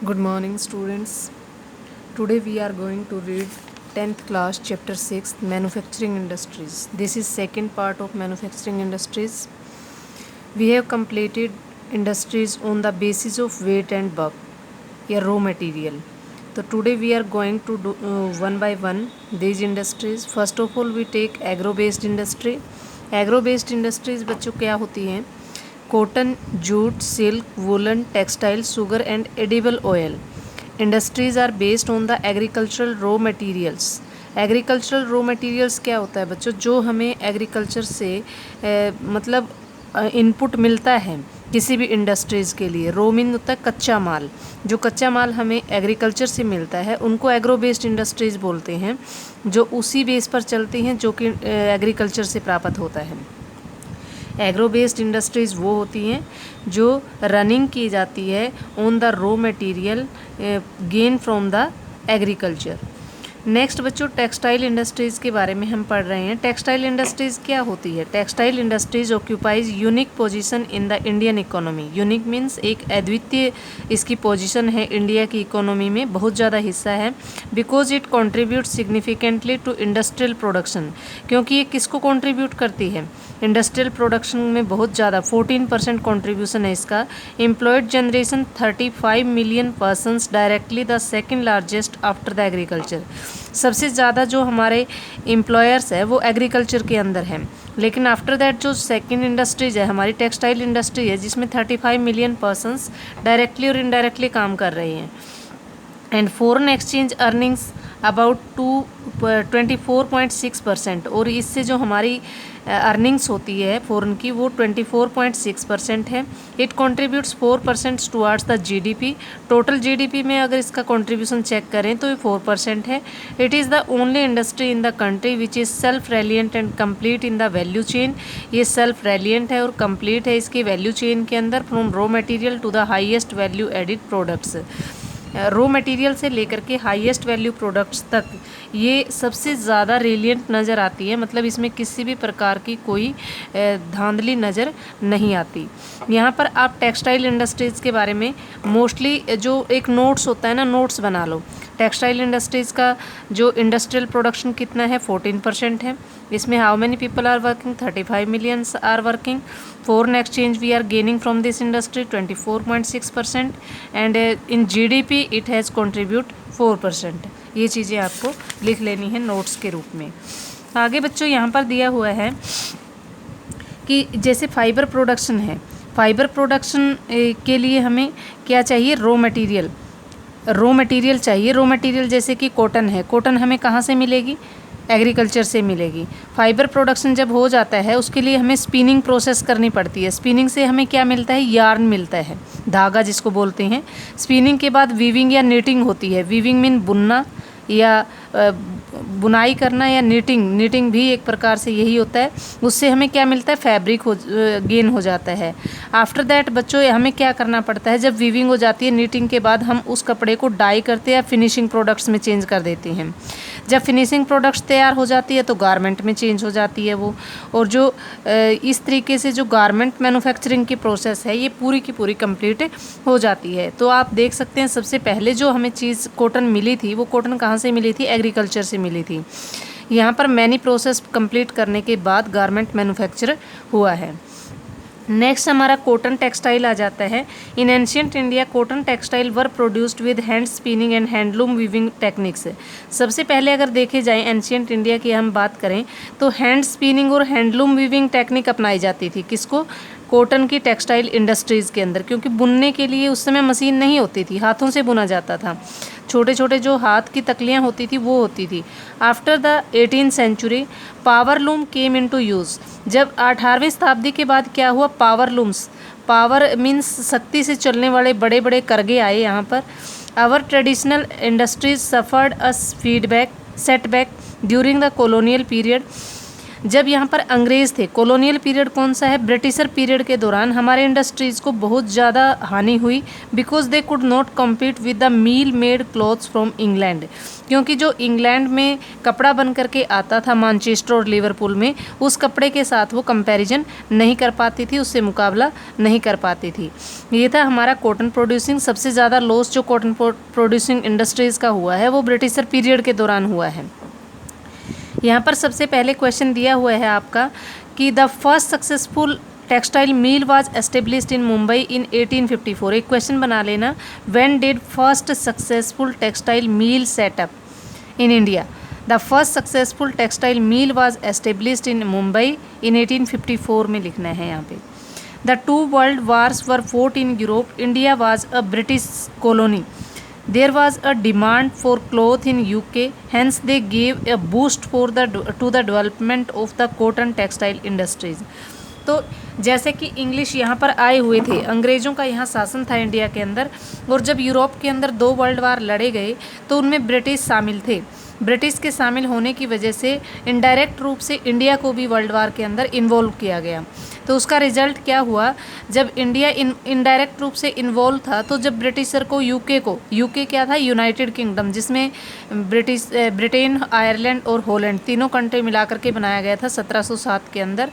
Good morning, students. Today we are going to read 10th class chapter 6 manufacturing industries. This is second part of manufacturing industries. We have completed industries on the basis of weight and bulk, या raw material. So today we are going to do one by one these industries. First of all we take agro based industry. Agro based industries बच्चों क्या होती हैं? Cotton, jute, silk, woolen, textile, sugar and edible oil. Industries are based on the agricultural raw materials. Agricultural raw materials क्या होता है बच्चों? जो हमें एग्रीकल्चर से मतलब इनपुट मिलता है किसी भी इंडस्ट्रीज़ के लिए. रॉ मीन होता है कच्चा माल. जो कच्चा माल हमें एग्रीकल्चर से मिलता है उनको एग्रो बेस्ड इंडस्ट्रीज़ बोलते हैं, जो उसी बेस पर चलती हैं जो कि एग्रीकल्चर से प्राप्त होता है. एग्रो बेस्ड इंडस्ट्रीज़ वो होती हैं जो रनिंग की जाती है on the raw material gain from the agriculture. Next बच्चों टेक्सटाइल इंडस्ट्रीज़ के बारे में हम पढ़ रहे हैं. टेक्सटाइल इंडस्ट्रीज़ क्या होती है? Textile industries occupies unique position in the Indian economy. Unique means एक अद्वितीय इसकी पोजीशन है इंडिया की इकोनॉमी में, बहुत ज़्यादा हिस्सा है. Because it contribute significantly to industrial production. क्योंकि ये किसको कंट्रीब्यूट करती है? इंडस्ट्रियल प्रोडक्शन में बहुत ज़्यादा 14% कंट्रीब्यूशन है इसका. Employed generation 35 million persons directly, the second largest after the agriculture. सबसे ज़्यादा जो हमारे एम्प्लॉयर्स है वो एग्रीकल्चर के अंदर हैं. लेकिन आफ्टर दैट जो सेकंड इंडस्ट्रीज है हमारी टेक्सटाइल इंडस्ट्री है जिसमें 35 मिलियन पर्सनस डायरेक्टली और इनडायरेक्टली काम कर रहे हैं. And foreign exchange earnings about 24.6%. और इससे जो हमारी अर्निंग्स होती है फ़ॉरेन की वो 24.6% है. It contributes 4% towards the GDP. Total GDP में अगर इसका कंट्रीब्यूशन चेक करें तो ये 4% है. It is the only industry in the country which is self reliant and complete in the value chain. ये सेल्फ रेलियंट है और कंप्लीट है इसकी वैल्यू चेन के अंदर, from raw material to the highest value added products. Raw material से लेकर के हाईएस्ट वैल्यू प्रोडक्ट्स तक ये सबसे ज़्यादा रेलियंट नज़र आती है. मतलब इसमें किसी भी प्रकार की कोई धांधली नज़र नहीं आती. यहाँ पर आप टेक्सटाइल इंडस्ट्रीज़ के बारे में मोस्टली जो एक नोट्स होता है ना, नोट्स बना लो. टेक्सटाइल इंडस्ट्रीज़ का जो इंडस्ट्रियल प्रोडक्शन कितना है? 14% है. इसमें how many people are working? 35 millions are working. Foreign exchange we are gaining from this industry 24.6%. And in GDP it has contribute 4%. ये चीज़ें आपको लिख लेनी है नोट्स के रूप में. आगे बच्चों यहाँ पर दिया हुआ है कि जैसे फाइबर प्रोडक्शन है, फाइबर प्रोडक्शन के लिए हमें क्या चाहिए? Raw material. रॉ मटेरियल चाहिए. रॉ मटेरियल जैसे कि कॉटन है, कॉटन हमें कहाँ से मिलेगी? एग्रीकल्चर से मिलेगी. फाइबर प्रोडक्शन जब हो जाता है उसके लिए हमें स्पिनिंग प्रोसेस करनी पड़ती है. स्पिनिंग से हमें क्या मिलता है? यार्न मिलता है, धागा जिसको बोलते हैं. स्पिनिंग के बाद वीविंग या नीटिंग होती है. वीविंग मीन बुनना या बुनाई करना, या नीटिंग भी एक प्रकार से यही होता है. उससे हमें क्या मिलता है? फैब्रिक गेन हो जाता है. आफ्टर दैट बच्चों हमें क्या करना पड़ता है? जब वीविंग हो जाती है, नीटिंग के बाद हम उस कपड़े को डाई करते हैं या फिनिशिंग प्रोडक्ट्स में चेंज कर देते हैं. जब फिनिशिंग प्रोडक्ट्स तैयार हो जाती है तो गारमेंट में चेंज हो जाती है वो. और जो इस तरीके से जो गारमेंट मैन्युफैक्चरिंग की प्रोसेस है ये पूरी की पूरी कंप्लीट हो जाती है. तो आप देख सकते हैं सबसे पहले जो हमें चीज़ कॉटन मिली थी वो कॉटन कहाँ से मिली थी? एग्रीकल्चर से मिली थी. यहाँ पर मैनी प्रोसेस कंप्लीट करने के बाद गारमेंट मैन्युफैक्चर हुआ है. नेक्स्ट हमारा कॉटन टेक्सटाइल आ जाता है. In ancient India cotton textile were produced with hand spinning and handloom weaving techniques. सबसे पहले अगर देखे जाए एंशियंट इंडिया की हम बात करें तो हैंड स्पिनिंग और हैंडलूम वीविंग टेक्निक अपनाई जाती थी. किसको? कॉटन की टेक्सटाइल इंडस्ट्रीज़ के अंदर. क्योंकि बुनने के लिए उस समय मशीन नहीं होती थी, हाथों से बुना जाता था. छोटे छोटे जो हाथ की तकलियाँ होती थी वो होती थी. After the 18th century power loom came into use. जब 18वीं शताब्दी के बाद क्या हुआ? Power looms. पावर मीन्स शक्ति से चलने वाले बड़े बड़े करगे आए यहाँ पर. Our traditional industries suffered a setback during the colonial period. जब यहाँ पर अंग्रेज़ थे, कॉलोनियल पीरियड कौन सा है, ब्रिटिशर पीरियड के दौरान हमारे इंडस्ट्रीज़ को बहुत ज़्यादा हानि हुई, because they could not compete with the mill made cloths from England, क्योंकि जो इंग्लैंड में कपड़ा बन करके आता था मैनचेस्टर और लिवरपूल में, उस कपड़े के साथ वो कंपैरिजन नहीं कर पाती थी, उससे मुकाबला नहीं कर पाती थी। ये था हमारा कॉटन प्रोड्यूसिंग। सबसे ज़्यादा लॉस जो कॉटन प्रोड्यूसिंग इंडस्ट्रीज़ का हुआ है वो ब्रिटिशर पीरियड के दौरान हुआ है। यहाँ पर सबसे पहले क्वेश्चन दिया हुआ है आपका कि the first successful textile mill was established in Mumbai in 1854। एक क्वेश्चन बना लेना, when did first successful textile mill set up in India. The first successful textile mill was established in Mumbai in 1854 में लिखना है यहाँ पे। The two world wars were फought in Europe. India was a British colony. There was a demand for cloth in UK, hence they gave a boost to the development of the cotton textile industries. तो जैसे कि English यहाँ पर आए हुए थे, अंग्रेज़ों का यहाँ शासन था इंडिया के अंदर, और जब यूरोप के अंदर 2 वर्ल्ड वार लड़े गए तो उनमें ब्रिटिश शामिल थे। ब्रिटिश के शामिल होने की वजह से इनडायरेक्ट रूप से इंडिया को भी वर्ल्ड वार के अंदर इन्वॉल्व किया गया। तो उसका रिजल्ट क्या हुआ, जब इंडिया इनडायरेक्ट रूप से इन्वॉल्व था तो जब ब्रिटिशर को यूके क्या था, यूनाइटेड किंगडम, जिसमें ब्रिटेन, आयरलैंड और हॉलैंड तीनों कंट्री मिलाकर के बनाया गया था 1707 के अंदर।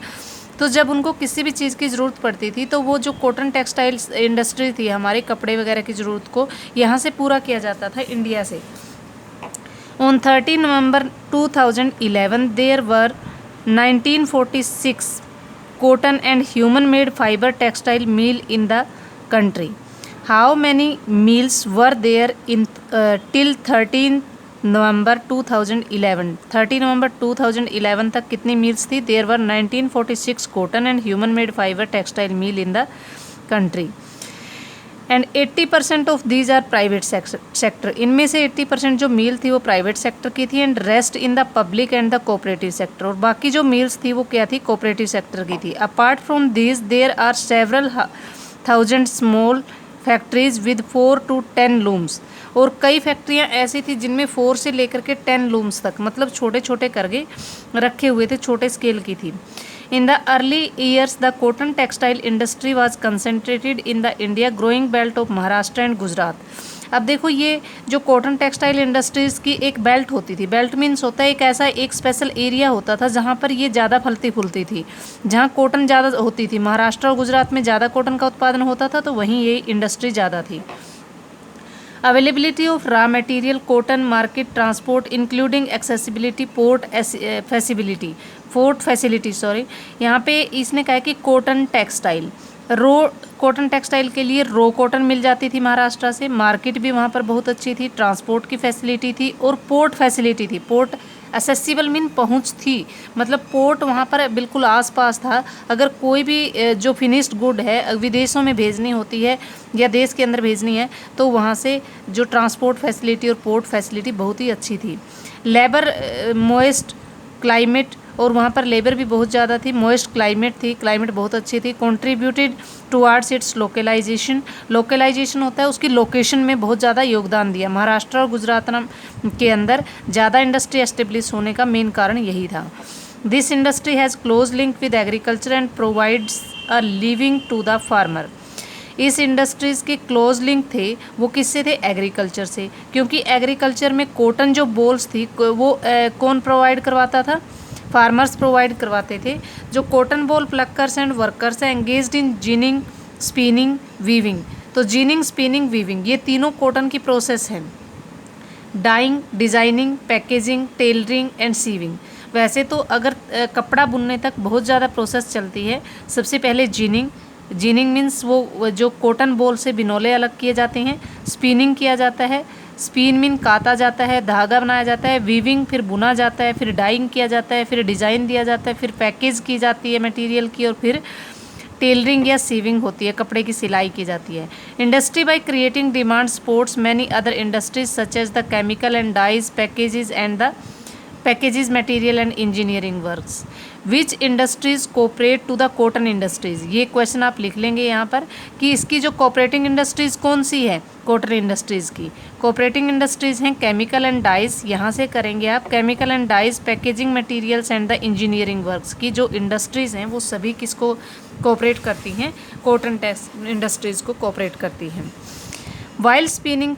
तो जब उनको किसी भी चीज़ की ज़रूरत पड़ती थी तो वो जो कॉटन टेक्सटाइल इंडस्ट्री थी, हमारे कपड़े वगैरह की ज़रूरत को यहाँ से पूरा किया जाता था, इंडिया से। On 30 November 2011, there were 1946 cotton and human-made fiber textile mill in the country. How many mills were there in till 13 November 2011? 30 November 2011 तक कितनी मिल्स थी? There were 1946 cotton and human-made fiber textile mill in the country. And 80% of these are private sector. इनमें से 80% जो मील थी वो private sector की थी, and rest in the public and the cooperative sector. और बाकी जो मील्स थी वो क्या थी, कोऑपरेटिव सेक्टर की थी। Apart from these there are several thousand small factories with 4 to 10 looms. और कई फैक्ट्रियाँ ऐसी थी जिनमें 4 से लेकर के 10 लूम्स तक, मतलब छोटे छोटे करके रखे हुए थे, छोटे स्केल की थी। In the early years, the cotton textile industry was concentrated in the India growing belt of Maharashtra and Gujarat. अब देखो, ये जो कॉटन टेक्सटाइल इंडस्ट्रीज़ की एक बेल्ट होती थी, बेल्ट मीन्स होता है एक ऐसा एक स्पेशल एरिया होता था जहाँ पर ये ज़्यादा फलती फूलती थी, जहाँ कॉटन ज़्यादा होती थी। महाराष्ट्र और गुजरात में ज़्यादा कॉटन का उत्पादन होता था, तो वहीं ये इंडस्ट्री ज़्यादा थी। Availability of raw material, cotton market, transport including accessibility, port facility यहाँ पे इसने कहा कि कॉटन टेक्सटाइल, कॉटन टेक्सटाइल के लिए रो कॉटन मिल जाती थी महाराष्ट्र से, मार्केट भी वहाँ पर बहुत अच्छी थी, ट्रांसपोर्ट की फैसिलिटी थी और पोर्ट फैसिलिटी थी। पोर्ट एसेसिबल मीन पहुँच थी, मतलब पोर्ट वहाँ पर बिल्कुल आसपास था। अगर कोई भी जो फिनिश्ड गुड है विदेशों में भेजनी होती है या देश के अंदर भेजनी है तो वहाँ से जो ट्रांसपोर्ट फैसिलिटी और पोर्ट फैसिलिटी बहुत ही अच्छी थी। लेबर, मॉइस्ट क्लाइमेट, और वहाँ पर लेबर भी बहुत ज़्यादा थी, मॉइस्ट क्लाइमेट थी, क्लाइमेट बहुत अच्छी थी। Contributed towards its localisation, localisation होता है उसकी लोकेशन में बहुत ज़्यादा योगदान दिया। महाराष्ट्र और गुजरात के अंदर ज़्यादा इंडस्ट्री एस्टेब्लिश होने का मेन कारण यही था। This industry has close link with agriculture and provides a living to the farmer. इस इंडस्ट्रीज़ के क्लोज लिंक थे वो किससे थे, एग्रीकल्चर से, क्योंकि एग्रीकल्चर में कॉटन जो बॉल्स थी वो कौन प्रोवाइड करवाता था, फार्मर्स प्रोवाइड करवाते थे। जो cotton boll pluckers and workers हैं engaged in ginning, spinning, weaving. तो जिनिंग, स्पिनिंग, वीविंग ये तीनों कॉटन की प्रोसेस हैं। Dyeing, designing, packaging, tailoring and sewing. वैसे तो अगर कपड़ा बुनने तक बहुत ज़्यादा प्रोसेस चलती है। सबसे पहले जिनिंग, जिनिंग मीन्स वो जो कॉटन बॉल से बिनोले अलग किए जाते हैं। स्पिनिंग किया जाता है, स्पिन मीन काता जाता है, धागा बनाया जाता है। वीविंग फिर बुना जाता है, फिर डाइंग किया जाता है, फिर डिज़ाइन दिया जाता है, फिर पैकेज की जाती है मटेरियल की, और फिर टेलरिंग या सीविंग होती है, कपड़े की सिलाई की जाती है। Industry by creating demand supports many other industries such as the chemical and dyes, packages and the packages material and engineering works. Which industries cooperate to the cotton industries, ये क्वेश्चन आप लिख लेंगे यहाँ पर कि इसकी जो कोऑपरेटिंग इंडस्ट्रीज कौन सी है, कॉटन इंडस्ट्रीज की कोऑपरेटिंग इंडस्ट्रीज हैं केमिकल एंड डाइस, यहाँ से करेंगे आप chemical and dice, packaging materials and the engineering works की जो इंडस्ट्रीज हैं वो सभी किसको कोऑपरेट करती हैं, कॉटन इंडस्ट्रीज को कोऑपरेट करती हैं। While spinning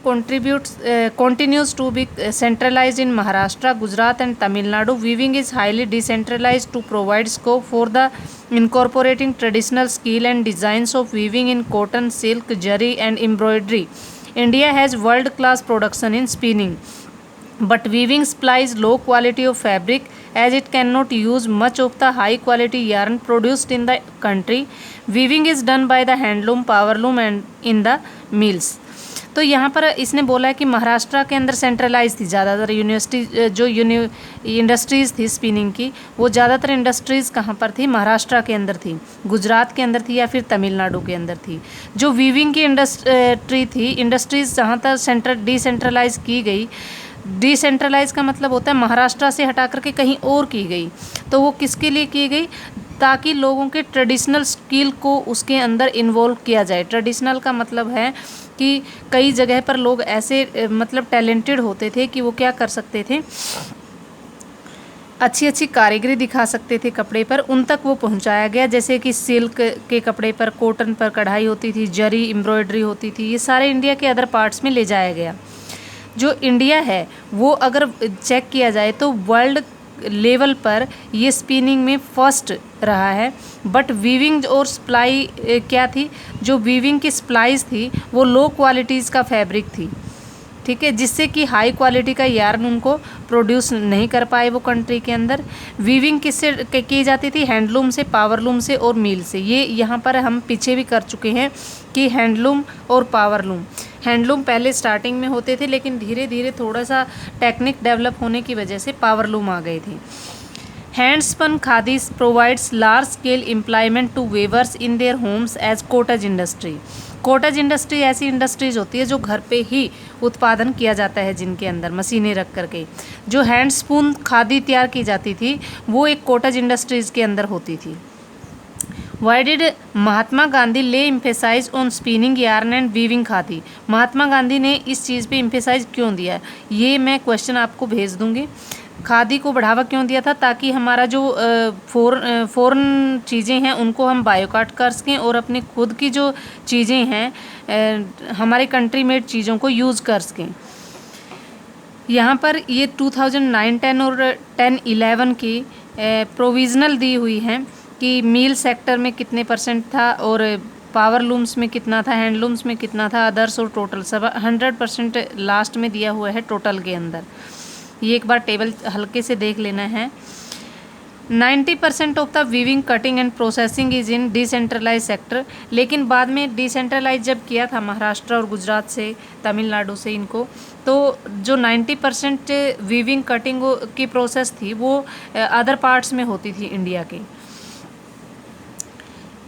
continues to be centralized in Maharashtra, Gujarat and Tamil Nadu, weaving is highly decentralized to provide scope for the incorporating traditional skill and designs of weaving in cotton, silk, zari and embroidery. India has world-class production in spinning, but weaving supplies low quality of fabric as it cannot use much of the high quality yarn produced in the country. Weaving is done by the handloom, powerloom and in the mills. तो यहाँ पर इसने बोला है कि महाराष्ट्र के अंदर centralise थी ज़्यादातर इंडस्ट्रीज़ थी स्पिनिंग की, वो ज़्यादातर इंडस्ट्रीज़ कहाँ पर थी, महाराष्ट्र के अंदर थी, गुजरात के अंदर थी या फिर तमिलनाडु के अंदर थी। जो वीविंग की इंडस्ट्रीज़ जहाँ तक डिसेंट्रलाइज की गई, डिसेंट्रलाइज का मतलब होता है महाराष्ट्र से हटा करके कहीं और की गई, तो वो किसके लिए की गई, ताकि लोगों के ट्रेडिशनल स्किल को उसके अंदर इन्वॉल्व किया जाए। ट्रेडिशनल का मतलब है कि कई जगह पर लोग ऐसे मतलब टैलेंटेड होते थे कि वो क्या कर सकते थे, अच्छी अच्छी कारीगरी दिखा सकते थे कपड़े पर, उन तक वो पहुंचाया गया। जैसे कि सिल्क के कपड़े पर, कॉटन पर कढ़ाई होती थी, जरी एम्ब्रॉयडरी होती थी, ये सारे इंडिया के अदर पार्ट्स में ले जाया गया। जो इंडिया है वो अगर चेक किया जाए तो वर्ल्ड लेवल पर ये स्पिनिंग में फर्स्ट रहा है, बट वीविंग और सप्लाई क्या थी, जो वीविंग की सप्लाईज थी वो लो क्वालिटीज़ का फैब्रिक थी, ठीक है, जिससे कि हाई क्वालिटी का यार्न उनको प्रोड्यूस नहीं कर पाए वो कंट्री के अंदर। वीविंग किससे की जाती थी, हैंडलूम से, पावरलूम से और मील से। ये यहाँ पर हम पीछे भी कर चुके हैं कि हैंडलूम और पावरलूम, हैंडलूम पहले स्टार्टिंग में होते थे लेकिन धीरे धीरे थोड़ा सा टेक्निक डेवलप होने की वजह से पावरलूम आ गए थे। Handspun khadi provides large scale employment to weavers in their homes as cottage industry. Cottage industry ऐसी इंडस्ट्रीज होती है जो घर पे ही उत्पादन किया जाता है, जिनके अंदर मशीनें रख करके। जो हैंडस्पून खादी तैयार की जाती थी वो एक कॉटेज इंडस्ट्रीज के अंदर होती थी। Why did Mahatma Gandhi lay emphasise on spinning yarn and weaving khadi. Mahatma Gandhi ने इस चीज़ पे एम्फेसाइज क्यों दिया, ये मैं क्वेश्चन आपको भेज दूंगी। खादी को बढ़ावा क्यों दिया था, ताकि हमारा जो फॉरेन चीज़ें हैं उनको हम बायोकाट कर सकें और अपनी खुद की जो चीज़ें हैं हमारे कंट्री मेड चीज़ों को यूज़ कर सकें। यहाँ पर ये 2009-10 और 10-11 की प्रोविज़नल दी हुई हैं कि मील सेक्टर में कितने % था और पावर लूम्स में कितना था, हैंडलूम्स में कितना था, अदर्स और टोटल सब 100% लास्ट में दिया हुआ है टोटल के अंदर। ये एक बार टेबल हल्के से देख लेना है। 90% of the weaving, cutting and processing is in decentralise sector. लेकिन बाद में डिसेंट्रलाइज जब किया था महाराष्ट्र और गुजरात से, तमिलनाडु से इनको, तो जो 90% वीविंग कटिंग की प्रोसेस थी वो अदर पार्ट्स में होती थी इंडिया के।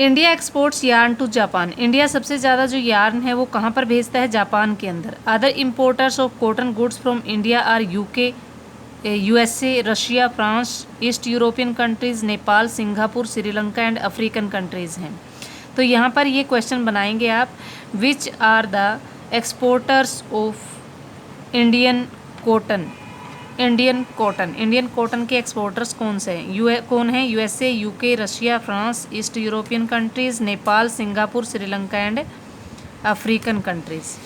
India exports yarn to Japan. India सबसे ज़्यादा जो यार्न है वो कहाँ पर भेजता है, जापान के अंदर। Other importers of cotton goods from India are UK, USA, Russia, France, East European countries, Nepal, Singapore, Sri Lanka and African countries हैं। तो यहाँ पर ये क्वेश्चन बनाएंगे आप, which are the exporters of Indian cotton. Indian cotton के एक्सपोर्टर्स कौन से हैं, कौन है, USA, UK, Russia, France, East European countries, Nepal, Singapore, Sri Lanka and African countries.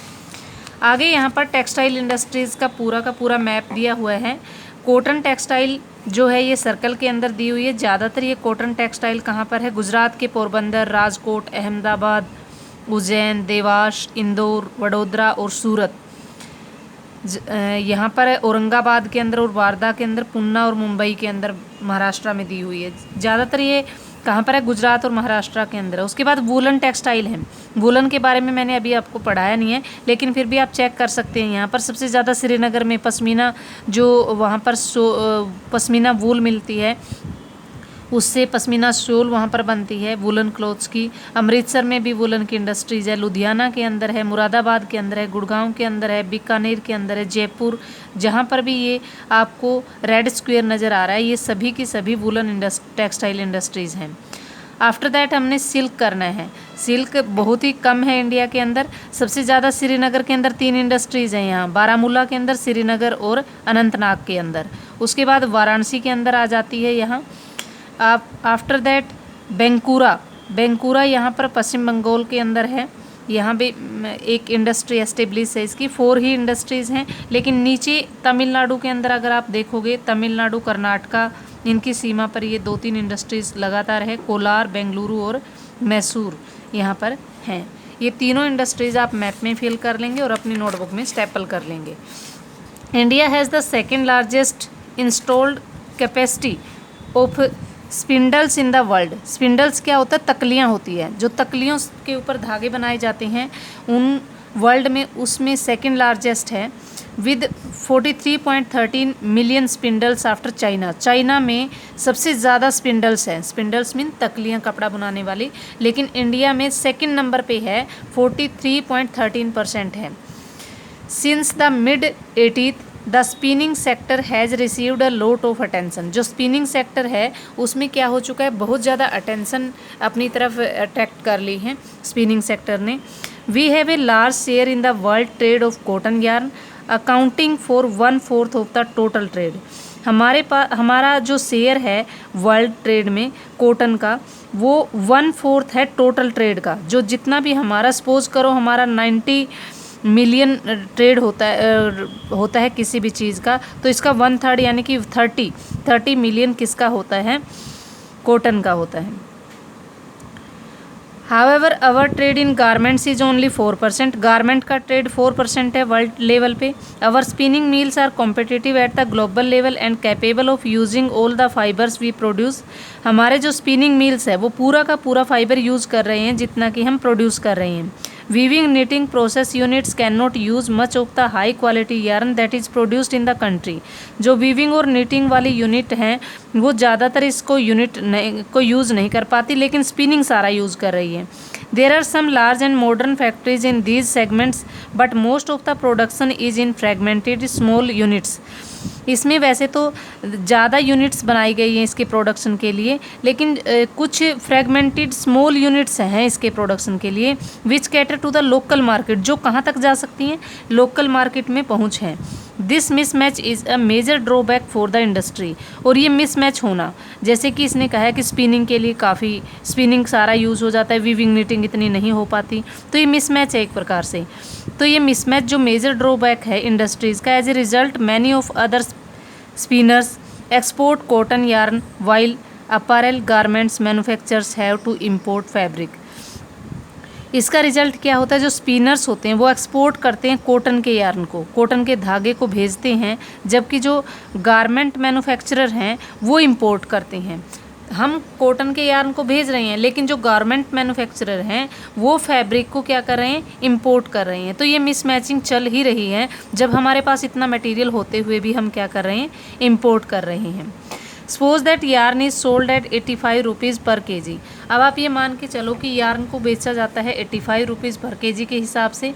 आगे यहाँ पर टेक्सटाइल इंडस्ट्रीज़ का पूरा मैप दिया हुआ है। कॉटन टेक्सटाइल जो है ये सर्कल के अंदर दी हुई है। ज़्यादातर ये कॉटन टेक्सटाइल कहाँ पर है, गुजरात के पोरबंदर, राजकोट, अहमदाबाद, उज्जैन, देवास, इंदौर, वडोदरा और सूरत। यहाँ पर औरंगाबाद के अंदर और वारदा के अंदर, पुणे और मुंबई के अंदर महाराष्ट्र में दी हुई है। ज़्यादातर ये कहाँ पर है, गुजरात और महाराष्ट्र के अंदर है। उसके बाद वूलन टेक्सटाइल है। वूलन के बारे में मैंने अभी आपको पढ़ाया नहीं है, लेकिन फिर भी आप चेक कर सकते हैं। यहाँ पर सबसे ज़्यादा श्रीनगर में पश्मीना, जो वहाँ पर पश्मीना वूल मिलती है उससे पश्मीना शॉल वहाँ पर बनती है वुलन क्लॉथ्स की। अमृतसर में भी वुलन की इंडस्ट्रीज़ है, लुधियाना के अंदर है, मुरादाबाद के अंदर है, गुड़गांव के अंदर है, बीकानेर के अंदर है, जयपुर, जहाँ पर भी ये आपको रेड स्क्वायर नज़र आ रहा है, ये सभी की सभी वुलन टेक्सटाइल इंडस्ट्रीज़ हैं। आफ्टर दैट हमने सिल्क करना है। सिल्क बहुत ही कम है इंडिया के अंदर, सबसे ज़्यादा श्रीनगर के अंदर 3 इंडस्ट्रीज़ हैं यहाँ, बारामूला के अंदर, श्रीनगर और अनंतनाग के अंदर। उसके बाद वाराणसी के अंदर आ जाती है यहाँ। आफ्टर दैट बेंकुरा यहाँ पर पश्चिम बंगाल के अंदर है, यहाँ भी एक इंडस्ट्री एस्टेब्लिश है इसकी। 4 ही इंडस्ट्रीज़ हैं, लेकिन नीचे तमिलनाडु के अंदर अगर आप देखोगे, तमिलनाडु, कर्नाटका, इनकी सीमा पर ये 2-3 इंडस्ट्रीज़ लगातार है, कोलार, बेंगलुरु और मैसूर यहाँ पर हैं। ये तीनों इंडस्ट्रीज़ आप मैप में फिल कर लेंगे और अपनी नोटबुक में स्टेपल कर लेंगे। India has the second largest installed capacity of spindles in the world. Spindles क्या होता है? तकलियाँ होती है, जो तकलियों के ऊपर धागे बनाए जाते हैं उन वर्ल्ड में, उसमें सेकेंड लार्जेस्ट है with 43.13 million spindles after China. China में सबसे ज़्यादा स्पिंडल्स हैं, स्पिंडल्स मीन तकलियाँ, कपड़ा बनाने वाली, लेकिन इंडिया में सेकेंड नंबर पे है, 43.13% है। Since the mid 80s the spinning sector has received a lot of attention. जो स्पिनिंग सेक्टर है उसमें क्या हो चुका है, बहुत ज़्यादा अटेंशन अपनी तरफ अट्रैक्ट कर ली है स्पिनिंग सेक्टर ने। We have a large share in the world trade of cotton yarn accounting for 1/4 of the total trade. हमारा जो शेयर है वर्ल्ड ट्रेड में कॉटन का, वो 1/4 है टोटल ट्रेड का। जो जितना भी हमारा, सपोज करो हमारा 90 मिलियन ट्रेड होता है किसी भी चीज़ का, तो इसका 1/3 यानी कि 30 मिलियन किसका होता है? कॉटन का होता है। However our trade in garments is only 4%। Garment का ट्रेड 4% है वर्ल्ड लेवल पे। Our spinning mills are competitive at the global level and capable of using all the fibres we produce. हमारे जो स्पिनिंग मिल्स है वो पूरा का पूरा फाइबर यूज़ कर रहे हैं जितना कि हम प्रोड्यूस कर रहे हैं। Weaving knitting process units can not use much of the high quality yarn that is produced in the country. जो वीविंग और knitting वाली यूनिट हैं वो ज़्यादातर इसको यूज़ नहीं कर पाती, लेकिन स्पिनिंग सारा यूज़ कर रही है। There are some large and modern factories in these segments but most of the production is in fragmented small units. इसमें वैसे तो ज़्यादा यूनिट्स बनाई गई हैं इसके प्रोडक्शन के लिए, लेकिन कुछ फ्रेगमेंटेड स्मॉल यूनिट्स हैं इसके प्रोडक्शन के लिए, which cater to the local market, जो कहाँ तक जा सकती हैं? लोकल मार्केट में पहुँच है। This mismatch is a major drawback for the industry. और ये मिसमैच होना, जैसे कि इसने कहा है कि स्पिनिंग के लिए काफ़ी स्पिनिंग सारा यूज़ हो जाता है, वीविंग नीटिंग इतनी नहीं हो पाती, तो ये मिसमैच है एक प्रकार से। तो ये मिसमैच जो मेजर ड्रॉबैक है इंडस्ट्रीज़ का, as a result many of other spinners export cotton yarn while apparel garments manufacturers have to import fabric. इसका रिजल्ट क्या होता है? जो स्पिनर्स होते हैं वो एक्सपोर्ट करते हैं कॉटन के यार्न को, कॉटन के धागे को भेजते हैं, जबकि जो गारमेंट मैन्युफैक्चरर हैं वो इंपोर्ट करते हैं। हम कॉटन के यार्न को भेज रहे हैं, लेकिन जो गारमेंट मैन्युफैक्चरर हैं वो फैब्रिक को क्या कर रहे हैं? इंपोर्ट कर रहे हैं। तो ये मिसमैचिंग चल ही रही है, जब हमारे पास इतना मटेरियल होते हुए भी हम क्या कर रहे हैं? इंपोर्ट कर रहे हैं। Suppose that yarn is sold at 85 rupees पर केजी। अब आप ये मान के चलो कि यार्न को बेचा जाता है 85 रुपीज़ पर केजी के हिसाब से।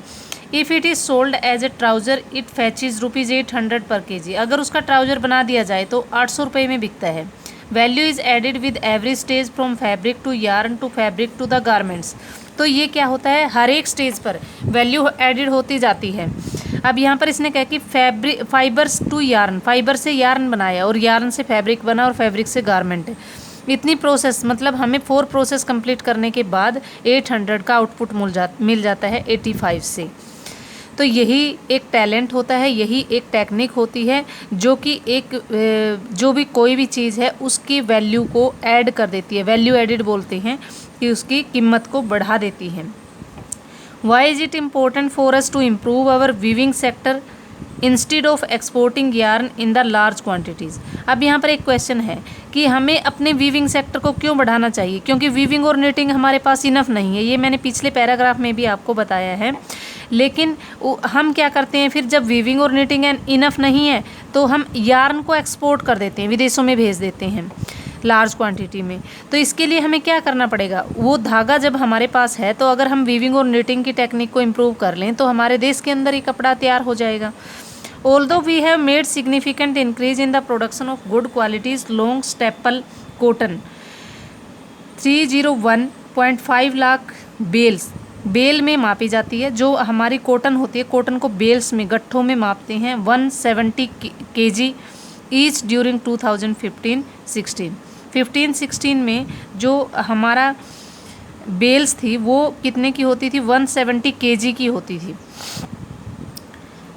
If it is sold as a trouser it fetches ₹800 per KG. अगर उसका ट्राउज़र बना दिया जाए तो 800 रुपये में बिकता है। Value is added with every stage from fabric to yarn to fabric to the garments. तो ये क्या होता है? हर एक स्टेज पर वैल्यू एडिड होती जाती है। अब यहाँ पर इसने कहा कि फाइबर्स टू यार्न, फाइबर से यार्न बनाया और यार्न से फैब्रिक बना और फैब्रिक से गारमेंट है। इतनी प्रोसेस, मतलब हमें 4 प्रोसेस कंप्लीट करने के बाद 800 का आउटपुट मिल जाता है 85 से। तो यही एक टैलेंट होता है, यही एक टेक्निक होती है जो कि जो भी कोई भी चीज़ है उसकी वैल्यू को ऐड कर देती है। वैल्यू एडिड बोलते हैं कि उसकी कीमत को बढ़ा देती है। Why is it important for us to improve our weaving sector instead of exporting yarn in the large quantities? अब यहाँ पर एक क्वेश्चन है कि हमें अपने वीविंग सेक्टर को क्यों बढ़ाना चाहिए, क्योंकि वीविंग और निटिंग हमारे पास इनफ नहीं है। ये मैंने पिछले पैराग्राफ में भी आपको बताया है। लेकिन हम क्या करते हैं फिर, जब वीविंग और निटिंग इनफ नहीं है तो हम यार्न को एक्सपोर्ट कर देते हैं, विदेशों में भेज देते हैं। लार्ज क्वांटिटी में। तो इसके लिए हमें क्या करना पड़ेगा, वो धागा जब हमारे पास है तो अगर हम वीविंग और निटिंग की टेक्निक को इम्प्रूव कर लें तो हमारे देश के अंदर ही कपड़ा तैयार हो जाएगा। Although we have made significant increase in the production of good qualities long staple cotton, 301.5 lakh bale में मापी जाती है। जो हमारी कॉटन होती है, कॉटन को बेल्स में, गट्ठों में मापते हैं 170 kg ईच ड्यूरिंग 2015-16। 15-16 में जो हमारा बेल्स थी वो कितने की होती थी, 170 kg की होती थी।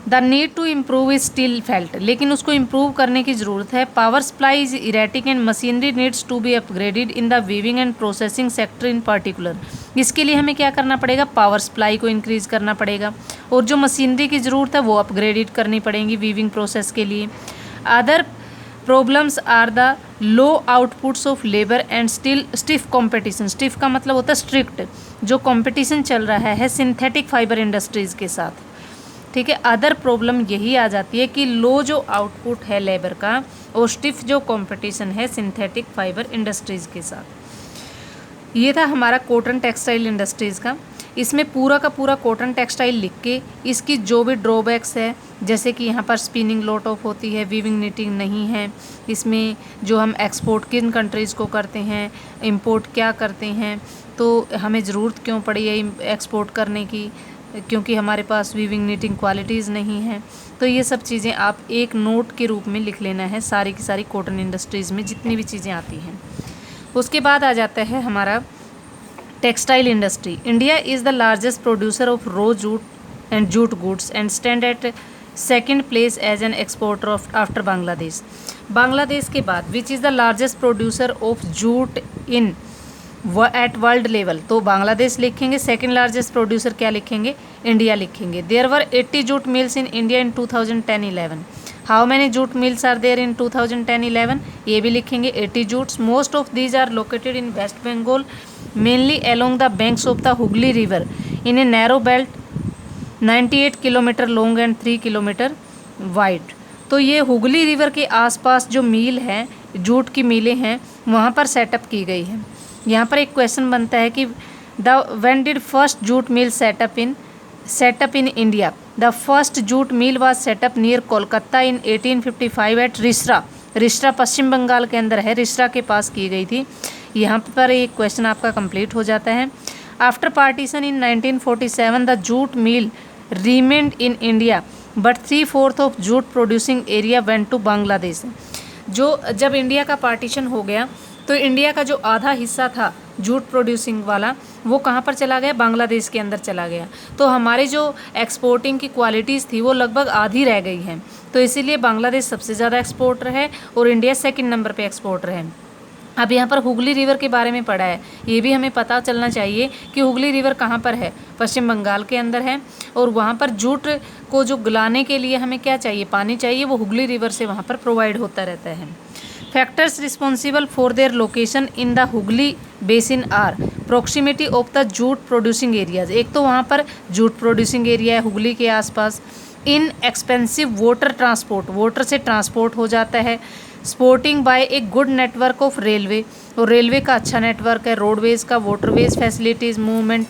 The need to improve is still felt, लेकिन उसको इम्प्रूव करने की ज़रूरत है। Power supply is erratic and machinery needs to be upgraded in the weaving and processing sector in particular. इसके लिए हमें क्या करना पड़ेगा, पावर सप्लाई को इंक्रीज़ करना पड़ेगा और जो मशीनरी की ज़रूरत है वो अपग्रेडेड करनी पड़ेगी वीविंग प्रोसेस के लिए। Other problems are the low outputs of labour and stiff competition. Stiff का मतलब होता है स्ट्रिक्ट, जो कॉम्पिटिशन चल रहा है सिंथेटिक फाइबर इंडस्ट्रीज़ के साथ, ठीक है। अदर प्रॉब्लम यही आ जाती है कि लो जो आउटपुट है लेबर का और स्टिफ जो कंपटीशन है सिंथेटिक फाइबर इंडस्ट्रीज़ के साथ। ये था हमारा कॉटन टेक्सटाइल इंडस्ट्रीज़ का। इसमें पूरा का पूरा कॉटन टेक्सटाइल लिख के इसकी जो भी ड्रॉबैक्स है, जैसे कि यहाँ पर स्पिनिंग लॉट ऑफ होती है, वीविंग निटिंग नहीं है, इसमें जो हम एक्सपोर्ट किन कंट्रीज़ को करते हैं, इंपोर्ट क्या करते हैं, तो हमें ज़रूरत क्यों पड़ी है एक्सपोर्ट करने की, क्योंकि हमारे पास वीविंग निटिंग क्वालिटीज़ नहीं हैं। तो ये सब चीज़ें आप एक नोट के रूप में लिख लेना है, सारी की सारी कॉटन इंडस्ट्रीज़ में जितनी भी चीज़ें आती हैं। उसके बाद आ जाता है हमारा textile industry. India is the largest producer of raw jute and jute goods and stand at second place as an exporter of after Bangladesh. Bangladesh के बाद which is the largest producer of jute in at world level, तो बांग्लादेश लिखेंगे। Second largest producer क्या लिखेंगे, India लिखेंगे। There were 80 jute mills in India in 2010-11। How many jute mills are there in 2010-11, ये भी लिखेंगे 80 jutes. Most of these are located in West Bengal, mainly along the banks of the Hooghly river in a narrow belt 98 kilometre long and 3 kilometre wide. तो ये Hooghly river के आसपास जो मील हैं, jute की मीलें हैं, वहाँ पर सेटअप की गई है। यहाँ पर एक क्वेश्चन बनता है कि when did first jute mill set up in India. The first jute mill was set up near Kolkata in 1855 at Rishra Paschim Bangal के अंदर है, रिश्रा के पास की गई थी। यहाँ पर एक क्वेश्चन आपका कंप्लीट हो जाता है। After partition in 1947 the jute mill remained in India but 3/4 of jute producing area went to Bangladesh. जो जब इंडिया का पार्टीशन हो गया तो इंडिया का जो आधा हिस्सा था जूट प्रोड्यूसिंग वाला वो कहाँ पर चला गया, बांग्लादेश के अंदर चला गया। तो हमारी जो एक्सपोर्टिंग की क्वालिटीज़ थी वो लगभग आधी रह गई हैं। तो इसीलिए बांग्लादेश सबसे ज़्यादा एक्सपोर्टर है और इंडिया सेकंड नंबर पे एक्सपोर्टर है। अब यहाँ पर हुगली रिवर के बारे में पढ़ा है, ये भी हमें पता चलना चाहिए कि हुगली रिवर कहाँ पर है, पश्चिम बंगाल के अंदर है। और वहाँ पर जूट को जो गलाने के लिए हमें क्या चाहिए, पानी चाहिए, वो हुगली रिवर से वहाँ पर प्रोवाइड होता रहता है। Factors responsible for their location in the Hooghly basin are proximity of the jute producing areas. एक तो वहाँ पर जूट प्रोड्यूसिंग एरिया है हुगली के आसपास। Inexpensive water transport, water से ट्रांसपोर्ट हो जाता है। Supporting by a good network of railway, और रेलवे का अच्छा नेटवर्क है, रोडवेज का, waterways facilities, movement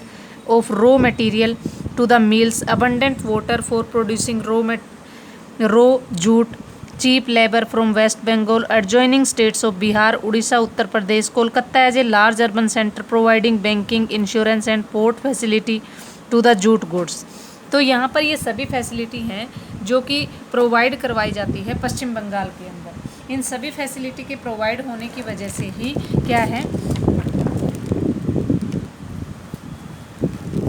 of raw material to the mills, abundant water for producing raw jute, cheap labour from West Bengal, adjoining states of Bihar, Orissa, Uttar Pradesh, Kolkata as a large urban centre providing banking, insurance and port facility to the jute goods. तो यहाँ पर ये सभी facility हैं जो कि provide करवाई जाती है पश्चिम बंगाल के अंदर। इन सभी फैसिलिटी के प्रोवाइड होने की वजह से ही क्या है,